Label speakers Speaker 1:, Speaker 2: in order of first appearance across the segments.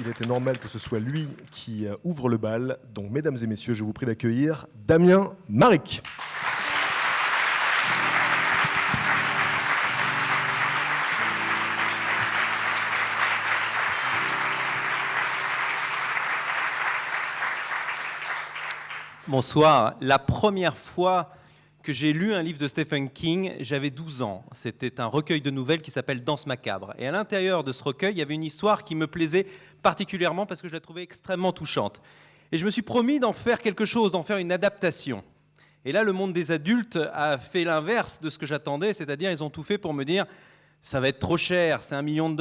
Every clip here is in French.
Speaker 1: il était normal que ce soit lui qui ouvre le bal. Donc, mesdames et messieurs, je vous prie d'accueillir Damien Maric.
Speaker 2: Bonsoir. La première fois que j'ai lu un livre de Stephen King, j'avais 12 ans. C'était un recueil de nouvelles qui s'appelle Danse macabre. Et à l'intérieur de ce recueil, il y avait une histoire qui me plaisait particulièrement parce que je la trouvais extrêmement touchante. Et je me suis promis d'en faire quelque chose, d'en faire une adaptation. Et là, le monde des adultes a fait l'inverse de ce que j'attendais, c'est-à-dire ils ont tout fait pour me dire « ça va être trop cher, c'est $1 million,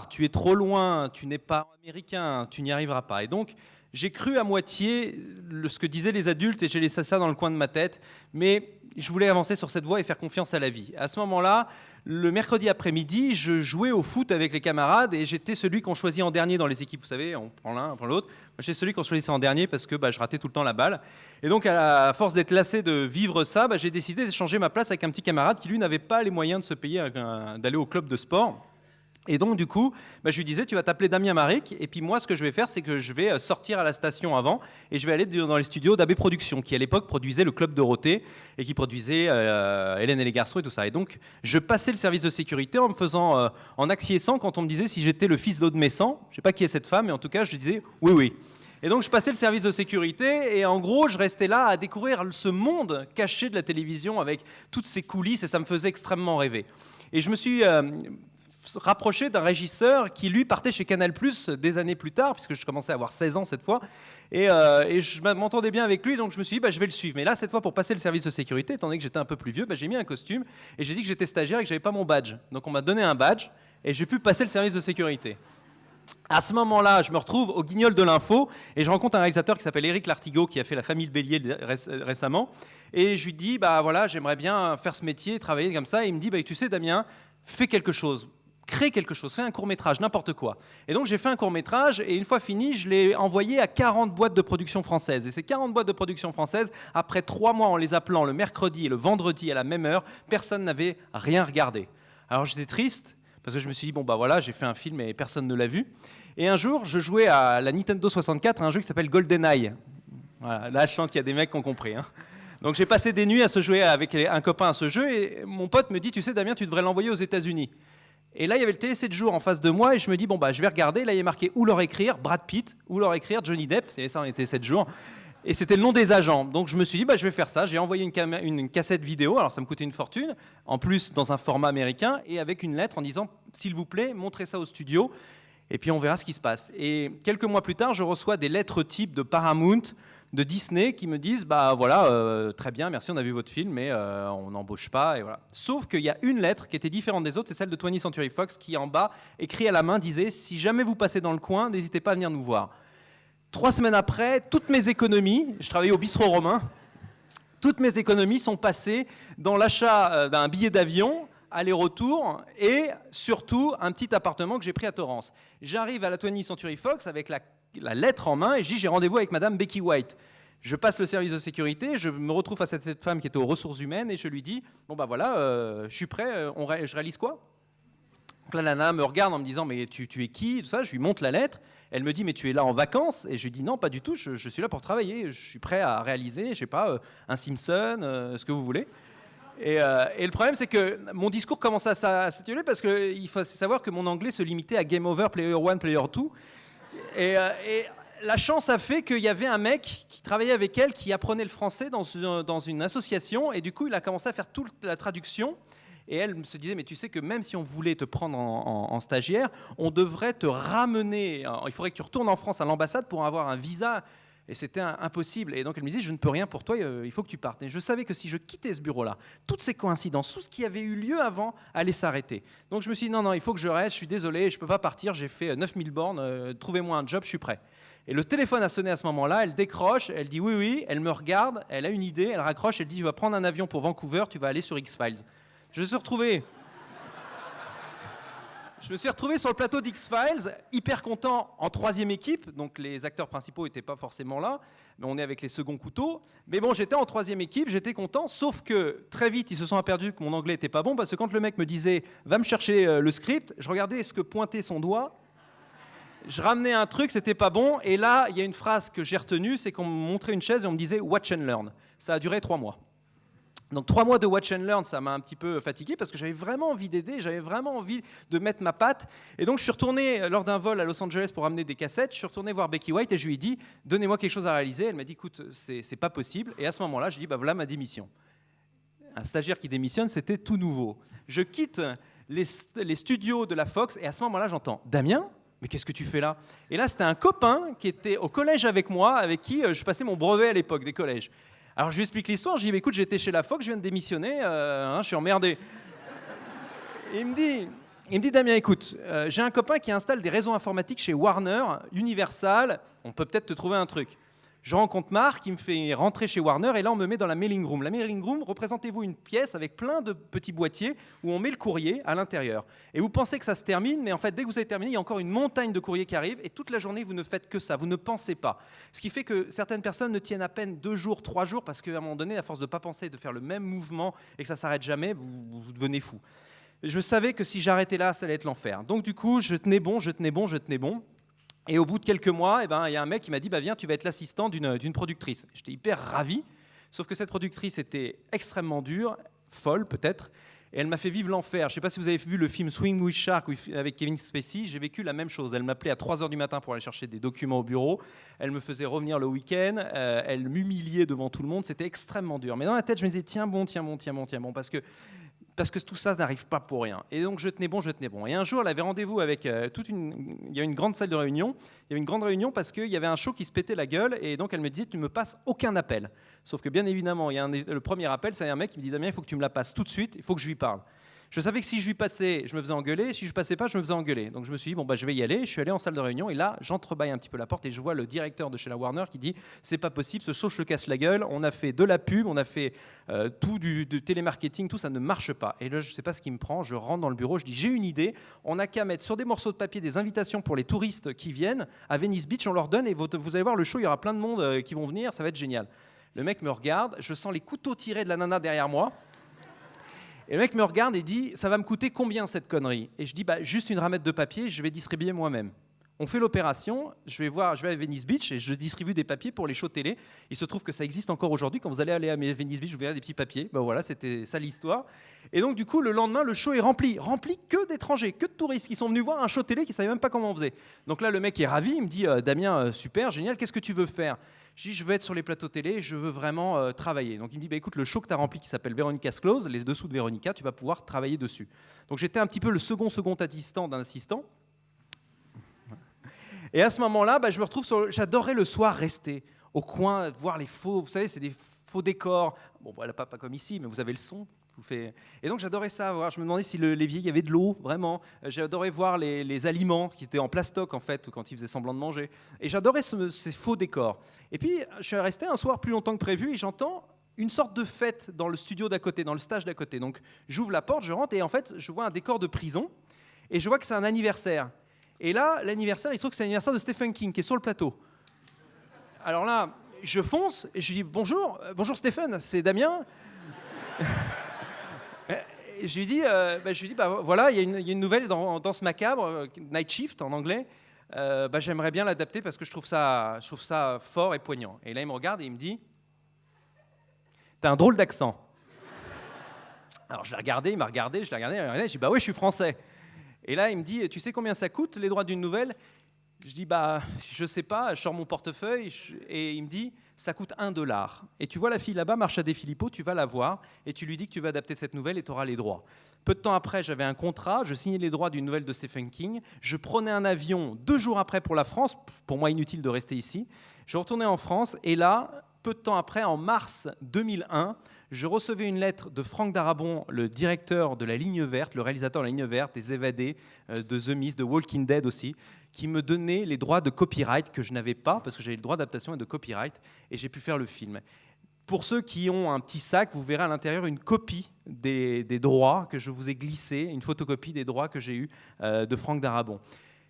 Speaker 2: tu es trop loin, tu n'es pas américain, tu n'y arriveras pas ». Et donc, j'ai cru à moitié ce que disaient les adultes et j'ai laissé ça dans le coin de ma tête, mais je voulais avancer sur cette voie et faire confiance à la vie. À ce moment-là, le mercredi après-midi, je jouais au foot avec les camarades et j'étais celui qu'on choisit en dernier dans les équipes. Vous savez, on prend l'un, on prend l'autre. Moi, j'étais celui qu'on choisissait en dernier parce que je ratais tout le temps la balle. Et donc, à force d'être lassé de vivre ça, j'ai décidé d'échanger ma place avec un petit camarade qui, lui, n'avait pas les moyens de se payer, d'aller au club de sport. Et donc, du coup, je lui disais, tu vas t'appeler Damien Maric, et puis moi, ce que je vais faire, c'est que je vais sortir à la station avant, et je vais aller dans les studios d'AB Productions, qui à l'époque produisait le Club Dorothée, et qui produisait Hélène et les garçons et tout ça. Et donc, je passais le service de sécurité en me faisant, en acquiesçant quand on me disait si j'étais le fils d'Aude Messant. Je ne sais pas qui est cette femme, mais en tout cas, je disais oui, oui. Et donc, je passais le service de sécurité, et en gros, je restais là à découvrir ce monde caché de la télévision avec toutes ces coulisses, et ça me faisait extrêmement rêver. Et je me suis rapproché d'un régisseur qui, lui, partait chez Canal+ des années plus tard, puisque je commençais à avoir 16 ans cette fois, et je m'entendais bien avec lui, donc je me suis dit, je vais le suivre. Mais là, cette fois, pour passer le service de sécurité, étant donné que j'étais un peu plus vieux, j'ai mis un costume, et j'ai dit que j'étais stagiaire et que je n'avais pas mon badge. Donc on m'a donné un badge, et j'ai pu passer le service de sécurité. À ce moment-là, je me retrouve au Guignol de l'Info, et je rencontre un réalisateur qui s'appelle Éric Lartigot, qui a fait La Famille Bélier récemment, et je lui dis, voilà, j'aimerais bien faire ce métier, travailler comme ça, et il me dit, tu sais, Damien, fais quelque chose. Crée quelque chose, fais un court-métrage, n'importe quoi. Et donc j'ai fait un court-métrage et une fois fini, je l'ai envoyé à 40 boîtes de production françaises. Et ces 40 boîtes de production françaises, après 3 mois en les appelant le mercredi et le vendredi à la même heure, personne n'avait rien regardé. Alors j'étais triste parce que je me suis dit, voilà, j'ai fait un film et personne ne l'a vu. Et un jour, je jouais à la Nintendo 64 un jeu qui s'appelle GoldenEye. Voilà, là je sens qu'il y a des mecs qui ont compris. Donc j'ai passé des nuits à se jouer avec un copain à ce jeu et mon pote me dit, tu sais Damien, tu devrais l'envoyer aux États-Unis. Et là, il y avait le Télé 7 jours en face de moi et je me dis, je vais regarder. Là, il y a marqué où leur écrire Brad Pitt, où leur écrire Johnny Depp. C'est ça, on était 7 jours. Et c'était le nom des agents. Donc, je me suis dit, je vais faire ça. J'ai envoyé une cassette vidéo. Alors, ça me coûtait une fortune. En plus, dans un format américain et avec une lettre en disant, s'il vous plaît, montrez ça au studio. Et puis, on verra ce qui se passe. Et quelques mois plus tard, je reçois des lettres types de Paramount, de Disney qui me disent très bien, merci, on a vu votre film, mais on n'embauche pas. Et voilà. Sauf qu'il y a une lettre qui était différente des autres, c'est celle de 20th Century Fox qui, en bas, écrit à la main, disait « Si jamais vous passez dans le coin, n'hésitez pas à venir nous voir ». 3 semaines après, toutes mes économies, je travaillais au bistrot romain, toutes mes économies sont passées dans l'achat d'un billet d'avion, aller-retour, et surtout un petit appartement que j'ai pris à Torrance. J'arrive à la 20th Century Fox avec la lettre en main et je dis j'ai rendez-vous avec madame Becky White. Je passe le service de sécurité, je me retrouve face à cette femme qui était aux ressources humaines et je lui dis je suis prêt, je réalise quoi? Donc la nana me regarde en me disant mais tu es qui, tout ça. Je lui montre la lettre, elle me dit mais tu es là en vacances? Et je lui dis non, pas du tout, je suis là pour travailler, je suis prêt à réaliser, je sais pas, un Simpson, ce que vous voulez. Et le problème, c'est que mon discours commence à s'atténuer parce qu'il faut savoir que mon anglais se limitait à Game Over, Player 1, Player 2. Et la chance a fait qu'il y avait un mec qui travaillait avec elle, qui apprenait le français dans une association. Et du coup, il a commencé à faire toute la traduction. Et elle se disait, mais tu sais que même si on voulait te prendre en stagiaire, on devrait te ramener. Il faudrait que tu retournes en France à l'ambassade pour avoir un visa. Et c'était impossible. Et donc elle me disait, je ne peux rien pour toi, il faut que tu partes. Et je savais que si je quittais ce bureau-là, toutes ces coïncidences, tout ce qui avait eu lieu avant allait s'arrêter. Donc je me suis dit, non, il faut que je reste, je suis désolé, je ne peux pas partir, j'ai fait 9000 bornes, trouvez-moi un job, je suis prêt. Et le téléphone a sonné à ce moment-là, elle décroche, elle dit oui, oui, elle me regarde, elle a une idée, elle raccroche, elle dit, tu vas prendre un avion pour Vancouver, tu vas aller sur X-Files. Je me suis retrouvé sur le plateau d'X-Files, hyper content, en 3e équipe. Donc les acteurs principaux n'étaient pas forcément là, mais on est avec les seconds couteaux. Mais bon, j'étais en 3e équipe, j'étais content, sauf que très vite, ils se sont aperçus que mon anglais n'était pas bon, parce que quand le mec me disait « va me chercher le script », je regardais ce que pointait son doigt. Je ramenais un truc, c'était pas bon. Et là, il y a une phrase que j'ai retenue, c'est qu'on me montrait une chaise et on me disait « watch and learn ». Ça a duré 3 mois. Donc 3 mois de watch and learn, ça m'a un petit peu fatigué parce que j'avais vraiment envie d'aider, j'avais vraiment envie de mettre ma patte. Et donc je suis retourné lors d'un vol à Los Angeles pour ramener des cassettes, je suis retourné voir Becky White et je lui ai dit « donnez-moi quelque chose à réaliser ». Elle m'a dit « écoute, c'est pas possible ». Et à ce moment-là, je lui ai dit « voilà ma démission ». Un stagiaire qui démissionne, c'était tout nouveau. Je quitte les studios de la Fox et à ce moment-là, j'entends « Damien ? Mais qu'est-ce que tu fais là ?» Et là, c'était un copain qui était au collège avec moi, avec qui je passais mon brevet à l'époque des collèges. Alors je lui explique l'histoire, je lui dis écoute, j'étais chez la Fox, je viens de démissionner, je suis emmerdé. Et il me dit Damien, écoute, j'ai un copain qui installe des réseaux informatiques chez Warner, Universal, on peut peut-être te trouver un truc. Je rencontre Marc, il me fait rentrer chez Warner et là on me met dans la mailing room. La mailing room, représentez-vous une pièce avec plein de petits boîtiers où on met le courrier à l'intérieur. Et vous pensez que ça se termine, mais en fait dès que vous avez terminé, il y a encore une montagne de courriers qui arrive et toute la journée vous ne faites que ça, vous ne pensez pas. Ce qui fait que certaines personnes ne tiennent à peine 2 jours, 3 jours parce qu'à un moment donné, à force de ne pas penser, de faire le même mouvement et que ça ne s'arrête jamais, vous devenez fou. Je savais que si j'arrêtais là, ça allait être l'enfer. Donc du coup, je tenais bon. Et au bout de quelques mois, il y a un mec qui m'a dit viens, tu vas être l'assistant d'une productrice. J'étais hyper ravi, sauf que cette productrice était extrêmement dure, folle peut-être, et elle m'a fait vivre l'enfer. Je ne sais pas si vous avez vu le film Swing with Shark avec Kevin Spacey, j'ai vécu la même chose. Elle m'appelait à 3h du matin pour aller chercher des documents au bureau, elle me faisait revenir le week-end, elle m'humiliait devant tout le monde, c'était extrêmement dur. Mais dans la tête, je me disais tiens bon, parce que tout ça n'arrive pas pour rien. Et donc, je tenais bon. Et un jour, elle avait rendez-vous avec il y a une grande salle de réunion. Il y avait une grande réunion parce qu'il y avait un show qui se pétait la gueule. Et donc, elle me disait, tu ne me passes aucun appel. Sauf que, bien évidemment, le premier appel, c'est un mec qui me dit, Damien, il faut que tu me la passes tout de suite. Il faut que je lui parle. Je savais que si je lui passais, je me faisais engueuler. Si je ne passais pas, je me faisais engueuler. Donc je me suis dit, je vais y aller. Je suis allé en salle de réunion et là, j'entrebâille un petit peu la porte et je vois le directeur de chez la Warner qui dit, c'est pas possible, ce show, je le casse la gueule. On a fait de la pub, on a fait tout du télémarketing, tout ça ne marche pas. Et là, je ne sais pas ce qui me prend. Je rentre dans le bureau, je dis, j'ai une idée. On n'a qu'à mettre sur des morceaux de papier des invitations pour les touristes qui viennent à Venice Beach. On leur donne et vous allez voir le show, il y aura plein de monde qui vont venir, ça va être génial. Le mec me regarde, je sens les couteaux tirés de la nana derrière moi. Et le mec me regarde et dit, ça va me coûter combien cette connerie ? Et je dis, juste une ramette de papier, je vais distribuer moi-même. On fait l'opération, je vais à Venice Beach et je distribue des papiers pour les shows télé. Il se trouve que ça existe encore aujourd'hui. Quand vous allez aller à Venice Beach, vous verrez des petits papiers. Voilà, c'était ça l'histoire. Et donc du coup, le lendemain, le show est rempli que d'étrangers, que de touristes qui sont venus voir un show télé qui ne savaient même pas comment on faisait. Donc là, le mec est ravi, il me dit, Damien, super, génial, qu'est-ce que tu veux faire ? Je dis, je veux être sur les plateaux télé, je veux vraiment travailler. Donc il me dit, écoute, le show que tu as rempli qui s'appelle Veronica's Close, les dessous de Véronica, tu vas pouvoir travailler dessus. Donc j'étais un petit peu le second assistant d'un assistant. Et à ce moment-là, je me retrouve j'adorais le soir rester au coin, voir les faux, vous savez, c'est des faux décors. Bon, voilà, pas comme ici, mais vous avez le son. Et donc j'adorais ça, voir. Je me demandais si l'évier, il y avait de l'eau, vraiment. J'adorais voir les aliments qui étaient en plastoc, en fait, quand ils faisaient semblant de manger. Et j'adorais ces faux décors. Et puis, je suis resté un soir plus longtemps que prévu et j'entends une sorte de fête dans le studio d'à côté, dans le stage d'à côté. Donc, j'ouvre la porte, je rentre et en fait, je vois un décor de prison et je vois que c'est un anniversaire. Et là, l'anniversaire, il se trouve que c'est l'anniversaire de Stephen King qui est sur le plateau. Alors là, je fonce et je lui dis bonjour Stephen, c'est Damien. Et je lui dis, voilà, il y a une nouvelle dans Danse Macabre, Night Shift en anglais. J'aimerais bien l'adapter parce que je trouve ça fort et poignant. Et là, il me regarde et il me dit, t'as un drôle d'accent. Alors je l'ai regardé, il m'a regardé, je dis, ouais, je suis français. Et là, il me dit, tu sais combien ça coûte les droits d'une nouvelle ? Je dis, je sais pas, je sors mon portefeuille et il me dit, ça coûte $1. Et tu vois la fille là-bas, Marsha De Filippo, tu vas la voir et tu lui dis que tu vas adapter cette nouvelle et tu auras les droits. Peu de temps après, j'avais un contrat, je signais les droits d'une nouvelle de Stephen King. Je prenais un avion 2 jours après pour la France, pour moi inutile de rester ici. Je retournais en France et là, peu de temps après, en mars 2001, je recevais une lettre de Franck Darabont, le directeur de La Ligne Verte, le réalisateur de La Ligne Verte, des Évadés, de The Mist, de Walking Dead aussi, qui me donnait les droits de copyright que je n'avais pas, parce que j'avais le droit d'adaptation et de copyright, et j'ai pu faire le film. Pour ceux qui ont un petit sac, vous verrez à l'intérieur une copie des droits que je vous ai glissés, une photocopie des droits que j'ai eus de Franck Darabont.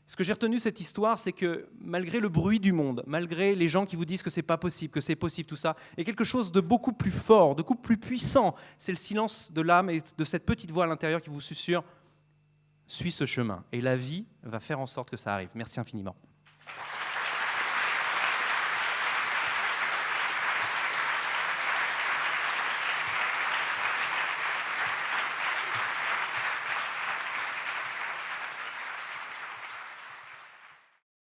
Speaker 2: Ce que j'ai retenu de cette histoire, c'est que malgré le bruit du monde, malgré les gens qui vous disent que c'est pas possible, que c'est possible, tout ça, il y a quelque chose de beaucoup plus fort, de beaucoup plus puissant. C'est le silence de l'âme et de cette petite voix à l'intérieur qui vous susurre « Suis ce chemin ». Et la vie va faire en sorte que ça arrive. Merci infiniment.